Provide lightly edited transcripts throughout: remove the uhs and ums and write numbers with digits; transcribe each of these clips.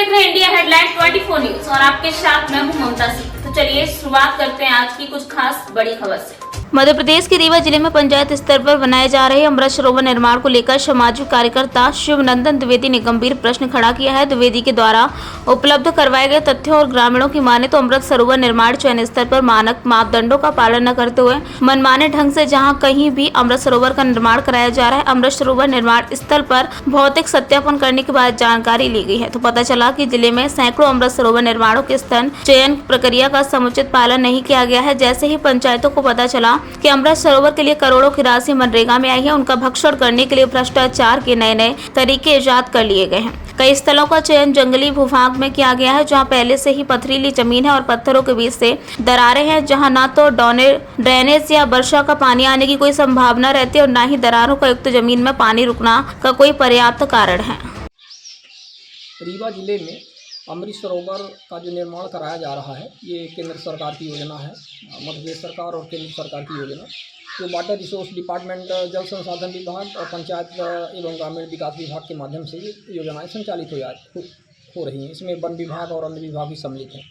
देख रहे हैं इंडिया हेडलाइन 24 न्यूज और आपके साथ मैं हूं ममता सिंह। तो चलिए शुरुआत करते हैं आज की कुछ खास बड़ी खबर से। मध्य प्रदेश के रीवा जिले में पंचायत स्तर पर बनाए जा रहे अमृत सरोवर निर्माण को लेकर सामाजिक कार्यकर्ता शिवनंदन द्विवेदी ने गंभीर प्रश्न खड़ा किया है। द्विवेदी के द्वारा उपलब्ध करवाए गए तथ्यों और ग्रामीणों की माने तो अमृत सरोवर निर्माण चयन स्तर पर मानक मापदंडों का पालन न करते हुए मनमाने ढंग से जहां कहीं भी अमृत सरोवर का निर्माण कराया जा रहा है। अमृत सरोवर निर्माण स्थल पर भौतिक सत्यापन करने के बाद जानकारी ली गई है तो पता चला कि जिले में सैकड़ों अमृत सरोवर निर्माणों के स्थल चयन प्रक्रिया का समुचित पालन नहीं किया गया है। जैसे ही पंचायतों को पता चला कि अमृत सरोवर के लिए करोड़ों की राशि मनरेगा में आई है, उनका भक्षण करने के लिए भ्रष्टाचार के नए नए तरीके इजाद कर लिए गए हैं। कई स्थलों का चयन जंगली भूभाग में किया गया है जहां पहले से ही पथरीली जमीन है और पत्थरों के बीच से दरारें हैं, जहां ना तो ड्रेनेज या वर्षा का पानी आने की कोई संभावना रहती है और न ही दरारों का युक्त जमीन में पानी रुकना का कोई पर्याप्त कारण है। रीवा जिले में अमृत सरोवर का जो निर्माण कराया जा रहा है ये केंद्र सरकार की योजना है, मध्य प्रदेश सरकार और केंद्र सरकार की योजना जो वाटर रिसोर्स डिपार्टमेंट, जल संसाधन विभाग और पंचायत एवं ग्रामीण विकास विभाग के माध्यम से ये योजनाएं संचालित हो रही हैं। इसमें वन विभाग और अन्य विभाग भी सम्मिलित हैं।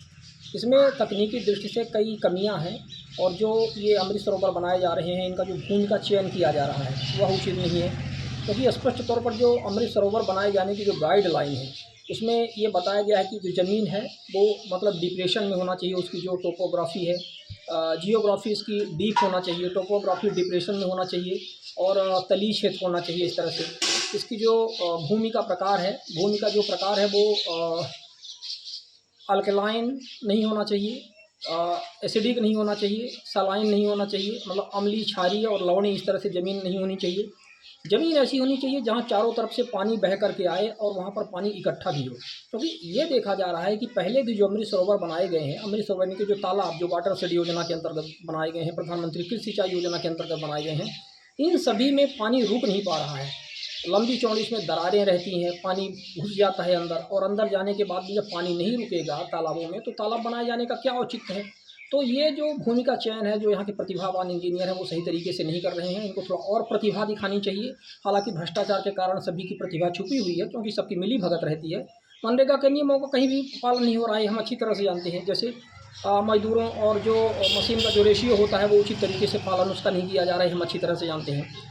इसमें तकनीकी दृष्टि से कई कमियां हैं और जो ये अमृत सरोवर बनाए जा रहे हैं इनका जो भूमि का चयन किया जा रहा है वह उचित नहीं है, क्योंकि स्पष्ट तौर पर जो अमृत सरोवर बनाए जाने की जो गाइडलाइन है उसमें ये बताया गया है कि जो ज़मीन है वो मतलब डिप्रेशन में होना चाहिए, उसकी जो टोपोग्राफी है, जियोग्राफी इसकी डीप होना चाहिए, टोपोग्राफी डिप्रेशन में होना चाहिए और तली क्षेत्र होना चाहिए। इस तरह से इसकी जो भूमि का प्रकार है, भूमि का जो प्रकार है वो अल्कलाइन नहीं होना चाहिए, एसिडिक नहीं होना चाहिए, सलाइन नहीं होना चाहिए, मतलब अम्लीय, क्षारीय और लवणीय इस तरह से ज़मीन नहीं होनी चाहिए। ज़मीन ऐसी होनी चाहिए जहाँ चारों तरफ से पानी बह करके आए और वहाँ पर पानी इकट्ठा भी हो, क्योंकि ये देखा जा रहा है कि पहले भी जो अमृत सरोवर बनाए गए हैं, अमृत सरोवर के जो तालाब जो वाटर शेड योजना के अंतर्गत बनाए गए हैं, प्रधानमंत्री कृषि सिंचाई योजना के अंतर्गत बनाए गए हैं, इन सभी में पानी रुक नहीं पा रहा है। लंबी चौड़ी इसमें दरारें रहती हैं, पानी घुस जाता है अंदर और अंदर जाने के बाद भी जब पानी नहीं रुकेगा तालाबों में तो तालाब बनाए जाने का क्या औचित्य है। तो ये जो भूमि का चयन है, जो यहाँ के प्रतिभावान इंजीनियर हैं वो सही तरीके से नहीं कर रहे हैं, इनको थोड़ा और प्रतिभा दिखानी चाहिए। हालांकि भ्रष्टाचार के कारण सभी की प्रतिभा छुपी हुई है, क्योंकि सबकी मिली भगत रहती है। मनरेगा के नियमों का कहीं भी पालन नहीं हो रहा है, हम अच्छी तरह से जानते हैं। जैसे मजदूरों और जो मशीन का जो रेशियो होता है वो उचित तरीके से पालन उसका नहीं किया जा रहा है, हम अच्छी तरह से जानते हैं।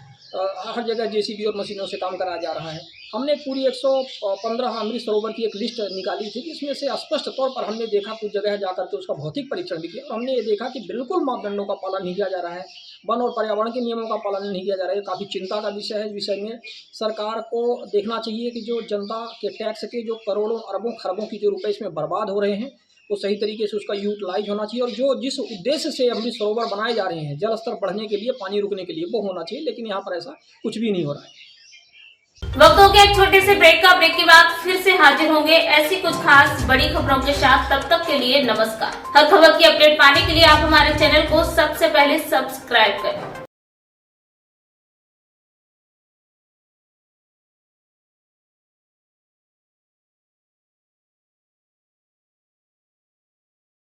हर जगह जेसीबी और मशीनों से काम कराया जा रहा है। हमने पूरी 115 अमृत सरोवर की एक लिस्ट निकाली थी, जिसमें से स्पष्ट तौर पर हमने देखा कुछ जगह जाकर के उसका भौतिक परीक्षण भी किया और हमने ये देखा कि बिल्कुल मापदंडों का पालन नहीं किया जा रहा है, वन और पर्यावरण के नियमों का पालन नहीं किया जा रहा है। काफ़ी चिंता का विषय है। इस विषय में सरकार को देखना चाहिए कि जो जनता के टैक्स के जो करोड़ों अरबों खरबों की जो रुपये इसमें बर्बाद हो रहे हैं वो सही तरीके से उसका यूटिलाइज होना चाहिए और जो जिस उद्देश्य से अमृत सरोवर बनाए जा रहे हैं, जल स्तर बढ़ने के लिए, पानी रुकने के लिए, वो होना चाहिए। लेकिन यहाँ पर ऐसा कुछ भी नहीं हो रहा है। वक्त हो गया एक छोटे से ब्रेक का। ब्रेक के बाद फिर से हाजिर होंगे ऐसी कुछ खास बड़ी खबरों के साथ। तब तक के लिए नमस्कार। हर खबर की अपडेट पाने के लिए आप हमारे चैनल को सबसे पहले सब्सक्राइब करें।